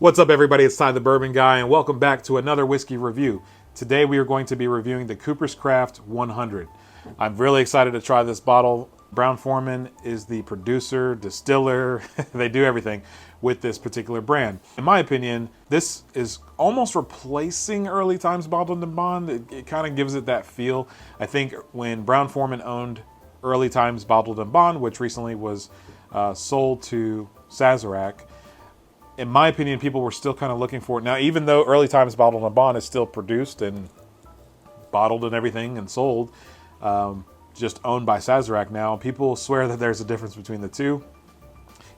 What's up, everybody? It's Ty the Bourbon Guy, and welcome back to another whiskey review. Today we are going to be reviewing the Cooper's Craft 100. I'm really excited to try this bottle. Brown Forman is the producer, distiller, they do everything with this particular brand. In my opinion, this is almost replacing Early Times Bottled and Bond. It kind of gives it that feel. I think when Brown Forman owned Early Times Bottled and Bond, which recently was sold to Sazerac, in my opinion, people were still kind of looking for it. Now, even though Early Times Bottled and Bond is still produced and bottled and everything and sold, just owned by Sazerac now, people swear that there's a difference between the two,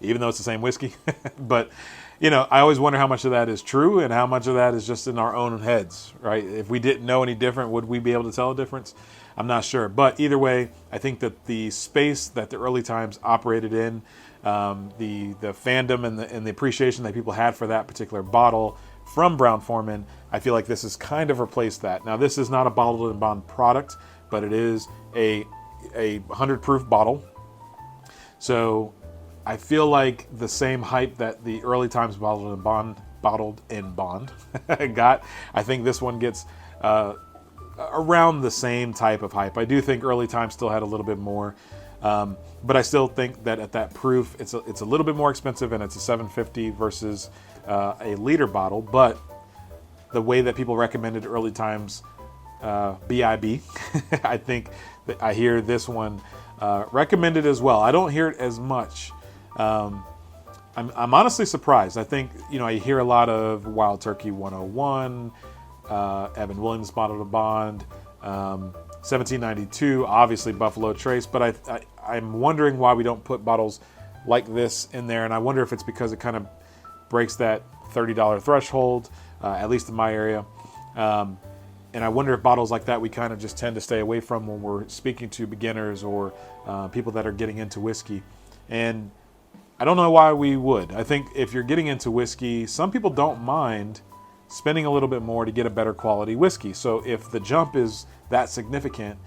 even though it's the same whiskey. But, you know, I always wonder how much of that is true and how much of that is just in our own heads, right? If we didn't know any different, would we be able to tell a difference? I'm not sure. But either way, I think that the space that the Early Times operated in, the fandom and the appreciation that people had for that particular bottle from Brown Forman, I feel like this has kind of replaced that. Now, this is not a bottled and bond product, but it is a 100 proof bottle. So I feel like the same hype that the Early Times bottled and bond got, I think this one gets around the same type of hype. I do think Early Times still had a little bit more. But I still think that at that proof, it's a little bit more expensive, and it's a $7.50 versus a liter bottle. But the way that people recommended Early Times BIB, I think that I hear this one recommended as well. I don't hear it as much. I'm honestly surprised. I think, you know, I hear a lot of Wild Turkey 101, Evan Williams Bottled and Bond, 1792, obviously Buffalo Trace, but I'm wondering why we don't put bottles like this in there, and I wonder if it's because it kind of breaks that $30 threshold, at least in my area. And I wonder if bottles like that we kind of just tend to stay away from when we're speaking to beginners or people that are getting into whiskey. And I don't know why we would. I think if you're getting into whiskey, some people don't mind spending a little bit more to get a better quality whiskey. So if the jump is that significant,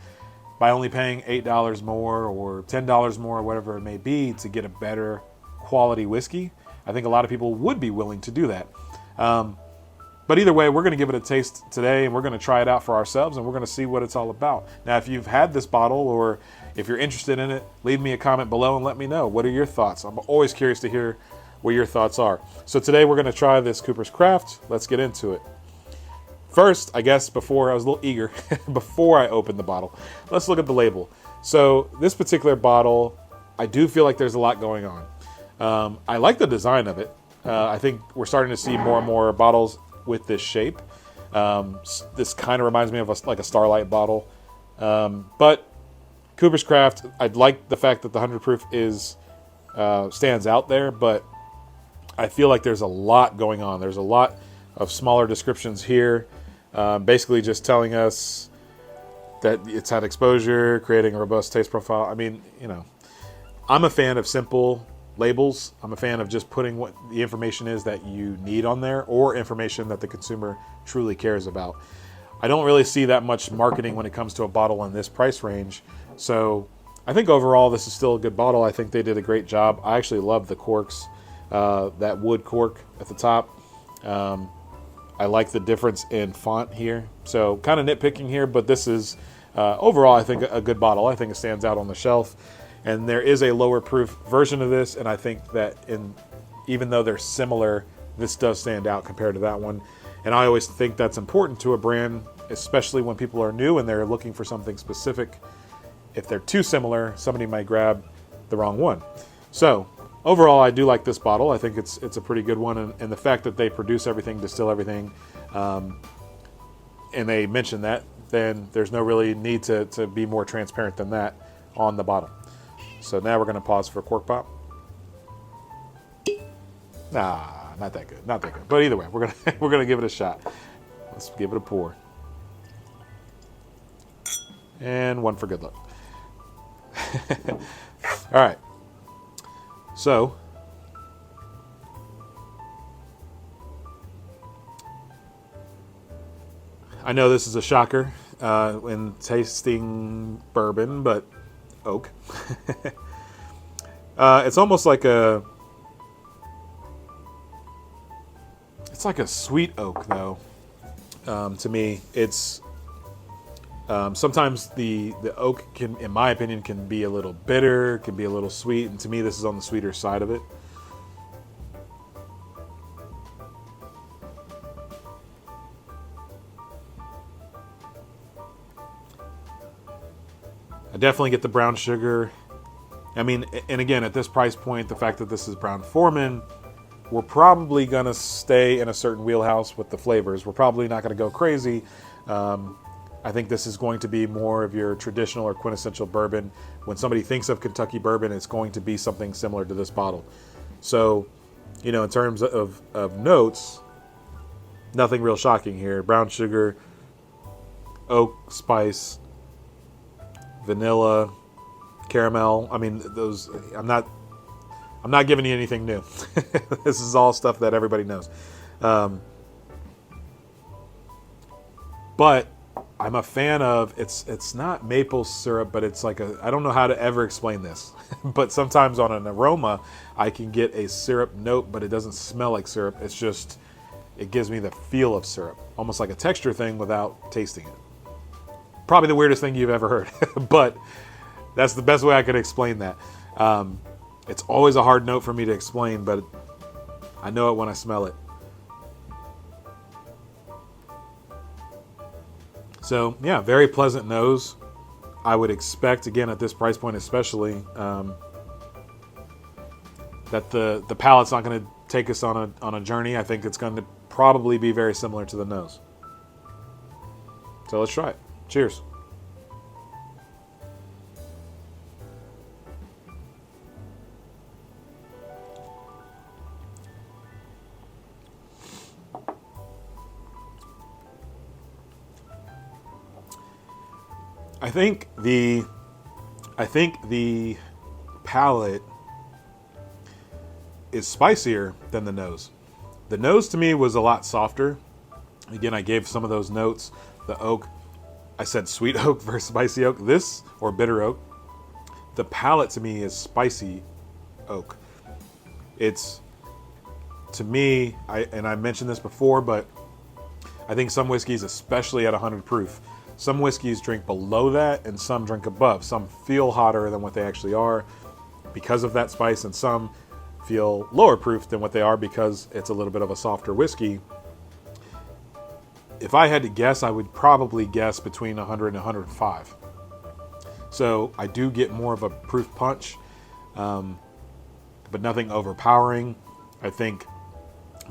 by only paying $8 more or $10 more or whatever it may be to get a better quality whiskey, I think a lot of people would be willing to do that. But either way, we're going to give it a taste today, and we're going to try it out for ourselves, and we're going to see what it's all about. Now, if you've had this bottle or if you're interested in it, leave me a comment below and let me know. What are your thoughts? I'm always curious to hear what your thoughts are. So today we're going to try this Cooper's Craft. Let's get into it. First, I guess before I was a little eager, before I opened the bottle, let's look at the label. So this particular bottle, I do feel like there's a lot going on. I like the design of it. I think we're starting to see more and more bottles with this shape. This kind of reminds me of like a Starlight bottle. But Cooper's Craft, I like the fact that the 100 proof stands out there, but I feel like there's a lot going on. There's a lot of smaller descriptions here, basically just telling us that it's had exposure, creating a robust taste profile. I mean, you know, I'm a fan of simple labels. I'm a fan of just putting what the information is that you need on there, or information that the consumer truly cares about. I don't really see that much marketing when it comes to a bottle in this price range. So I think overall this is still a good bottle. I think they did a great job. I actually love the corks. That wood cork at the top. I like the difference in font here. So kind of nitpicking here, but this is overall, I think, a good bottle. I think it stands out on the shelf. And there is a lower proof version of this, and I think that even though they're similar, this does stand out compared to that one. And I always think that's important to a brand, especially when people are new and they're looking for something specific. If they're too similar, somebody might grab the wrong one. So overall, I do like this bottle. I think it's a pretty good one, and the fact that they produce everything, distill everything, and they mention that, then there's no really need to be more transparent than that on the bottle. So now we're going to pause for a cork pop. Nah, not that good, not that good. But either way, we're gonna give it a shot. Let's give it a pour, and one for good luck. All right. So, I know this is a shocker in tasting bourbon, but oak. It's almost like It's like a sweet oak, though. To me, it's sometimes the oak can, in my opinion, can be a little bitter, can be a little sweet, and to me, this is on the sweeter side of it. I definitely get the brown sugar. I mean, and again, at this price point, the fact that this is Brown Forman, we're probably going to stay in a certain wheelhouse with the flavors. We're probably not going to go crazy. I think this is going to be more of your traditional or quintessential bourbon. When somebody thinks of Kentucky bourbon, it's going to be something similar to this bottle. So, you know, in terms of notes, nothing real shocking here. Brown sugar, oak, spice, vanilla, caramel. I mean, those, I'm not giving you anything new. This is all stuff that everybody knows. But I'm a fan of, it's not maple syrup, but it's like I don't know how to ever explain this. But sometimes on an aroma, I can get a syrup note, but it doesn't smell like syrup. It's just, it gives me the feel of syrup. Almost like a texture thing without tasting it. Probably the weirdest thing you've ever heard. But that's the best way I could explain that. It's always a hard note for me to explain, but I know it when I smell it. So yeah, very pleasant nose. I would expect, again, at this price point especially, that the palate's not going to take us on a journey. I think it's going to probably be very similar to the nose. So let's try it. Cheers. I think the palate is spicier than the nose. The nose to me was a lot softer. Again, I gave some of those notes. The oak, I said sweet oak versus spicy oak. This, or bitter oak. The palate to me is spicy oak. It's, to me, I mentioned this before, but I think some whiskeys, especially at 100 proof, some whiskeys drink below that and some drink above. Some feel hotter than what they actually are because of that spice, and some feel lower proof than what they are because it's a little bit of a softer whiskey. If I had to guess, I would probably guess between 100 and 105. So I do get more of a proof punch, but nothing overpowering. I think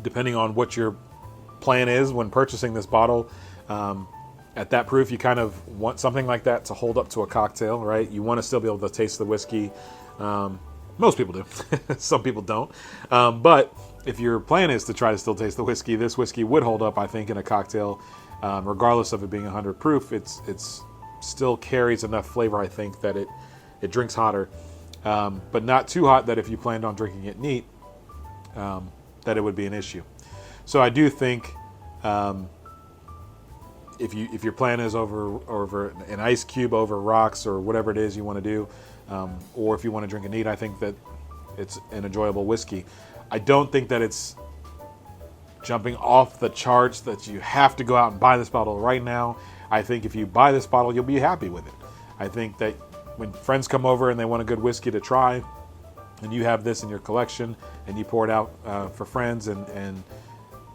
depending on what your plan is when purchasing this bottle, at that proof, you kind of want something like that to hold up to a cocktail, right? You want to still be able to taste the whiskey. Most people do. Some people don't. But if your plan is to try to still taste the whiskey, this whiskey would hold up, I think, in a cocktail. Regardless of it being 100 proof, it's still carries enough flavor, I think, that it drinks hotter. But not too hot that if you planned on drinking it neat, that it would be an issue. So I do think if your plan is over an ice cube over rocks or whatever it is you want to do, or if you want to drink it neat, I think that it's an enjoyable whiskey. I don't think that it's jumping off the charts that you have to go out and buy this bottle right now. I think if you buy this bottle, you'll be happy with it. I think that when friends come over and they want a good whiskey to try, and you have this in your collection and you pour it out for friends and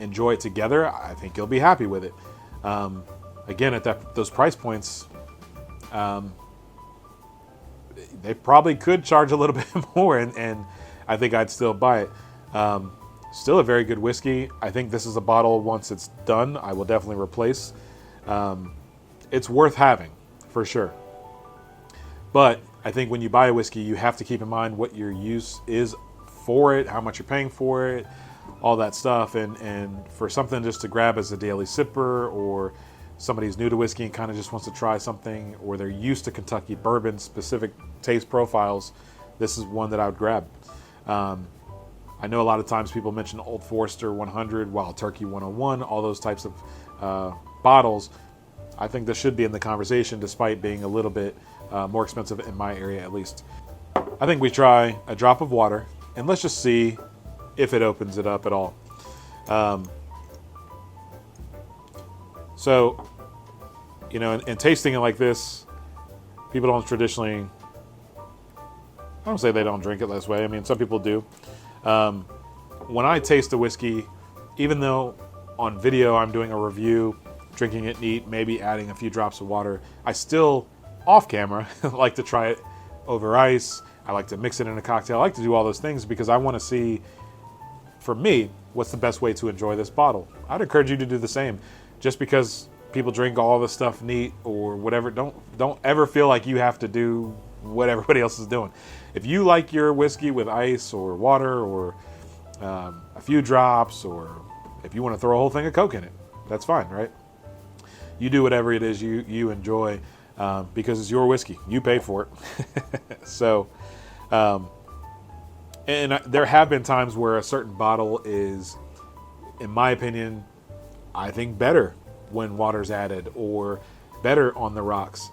enjoy it together, I think you'll be happy with it. Again, at those price points, they probably could charge a little bit more, and I think I'd still buy it. Still a very good whiskey. I think this is a bottle, once it's done, I will definitely replace. It's worth having, for sure. But I think when you buy a whiskey, you have to keep in mind what your use is for it, how much you're paying for it, all that stuff. And for something just to grab as a daily sipper, or somebody who's new to whiskey and kind of just wants to try something, or they're used to Kentucky bourbon specific taste profiles, this is one that I would grab. I know a lot of times people mention Old Forester 100, Wild Turkey 101, all those types of bottles. I think this should be in the conversation, despite being a little bit more expensive in my area, at least. I think we try a drop of water, and let's just see if it opens it up at all. So, you know, and tasting it like this, people don't traditionally, I don't say they don't drink it this way. I mean, some people do. When I taste a whiskey, even though on video I'm doing a review, drinking it neat, maybe adding a few drops of water, I still, off camera, like to try it over ice. I like to mix it in a cocktail. I like to do all those things because I want to see, for me, what's the best way to enjoy this bottle. I'd encourage you to do the same. Just because people drink all this stuff neat or whatever, don't ever feel like you have to do what everybody else is doing. If you like your whiskey with ice or water or a few drops, or if you want to throw a whole thing of Coke in it, that's fine, right? You do whatever it is you enjoy because it's your whiskey. You pay for it. So, and there have been times where a certain bottle is, in my opinion, I think better when water's added, or better on the rocks,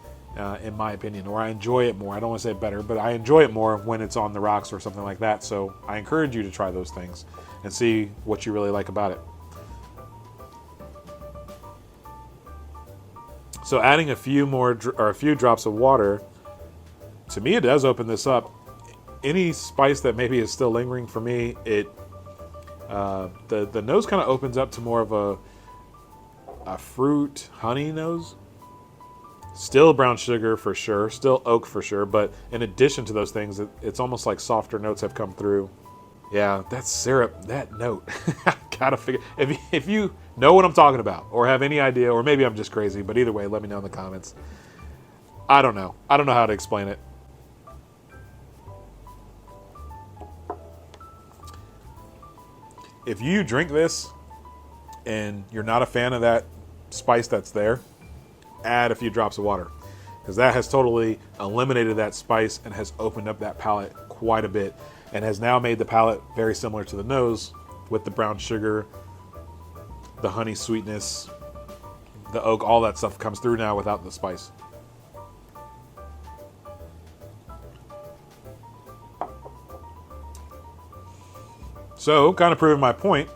in my opinion, or I enjoy it more. I don't want to say better, but I enjoy it more when it's on the rocks or something like that. So I encourage you to try those things and see what you really like about it. So adding a few drops of water, to me, it does open this up. Any spice that maybe is still lingering for me, the nose kind of opens up to more of a fruit honey nose. Still brown sugar for sure, still oak for sure, but in addition to those things, it's almost like softer notes have come through. Yeah, that syrup, that note. I gotta figure, if you know what I'm talking about or have any idea, or maybe I'm just crazy, but either way, let me know in the comments. I don't know how to explain it. If you drink this and you're not a fan of that spice that's there, add a few drops of water, because that has totally eliminated that spice and has opened up that palate quite a bit, and has now made the palate very similar to the nose with the brown sugar, the honey sweetness, the oak, all that stuff comes through now without the spice. So, kind of proving my point,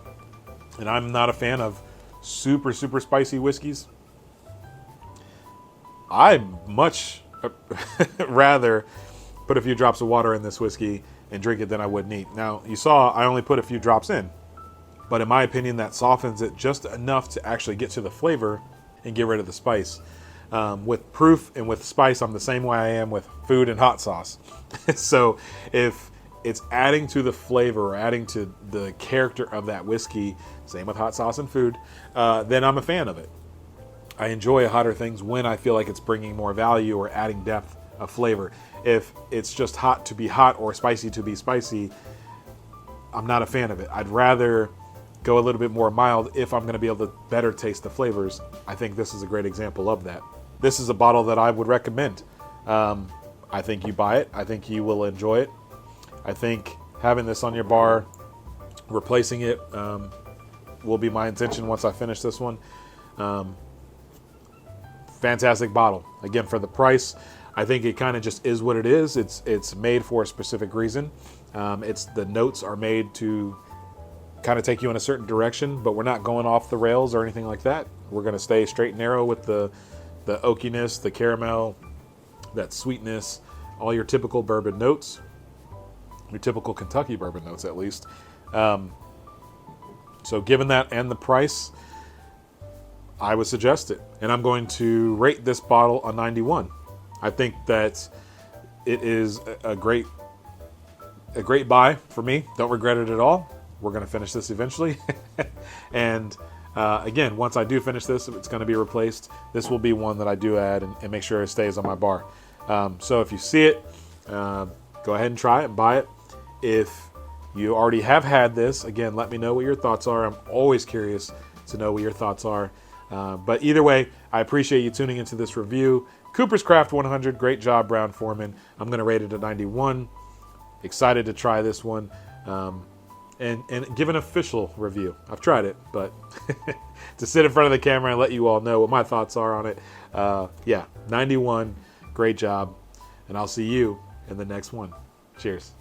and I'm not a fan of super spicy whiskeys. I'd much rather put a few drops of water in this whiskey and drink it than I would neat. Now, you saw I only put a few drops in, but in my opinion, that softens it just enough to actually get to the flavor and get rid of the spice. With proof and with spice, I'm the same way I am with food and hot sauce. So if it's adding to the flavor or adding to the character of that whiskey, same with hot sauce and food, then I'm a fan of it. I enjoy hotter things when I feel like it's bringing more value or adding depth of flavor. If it's just hot to be hot or spicy to be spicy, I'm not a fan of it. I'd rather go a little bit more mild if I'm going to be able to better taste the flavors. I think this is a great example of that. This is a bottle that I would recommend. I think you buy it. I think you will enjoy it. I think having this on your bar, replacing it, will be my intention once I finish this one. Fantastic bottle. Again, for the price, I think it kind of just is what it is. It's made for a specific reason. The notes are made to kind of take you in a certain direction, but we're not going off the rails or anything like that. We're going to stay straight and narrow with the oakiness, the caramel, that sweetness, all your typical bourbon notes, your typical Kentucky bourbon notes at least. So given that and the price, I would suggest it. And I'm going to rate this bottle a 91. I think that it is a great buy for me. Don't regret it at all. We're going to finish this eventually. And again, once I do finish this, it's going to be replaced. This will be one that I do add and make sure it stays on my bar. So if you see it, go ahead and try it and buy it. If you already have had this, again, let me know what your thoughts are. I'm always curious to know what your thoughts are. But either way, I appreciate you tuning into this review. Cooper's Craft 100, great job, Brown Forman. I'm going to rate it a 91. Excited to try this one and give an official review. I've tried it, but to sit in front of the camera and let you all know what my thoughts are on it, yeah, 91, great job. And I'll see you in the next one. Cheers.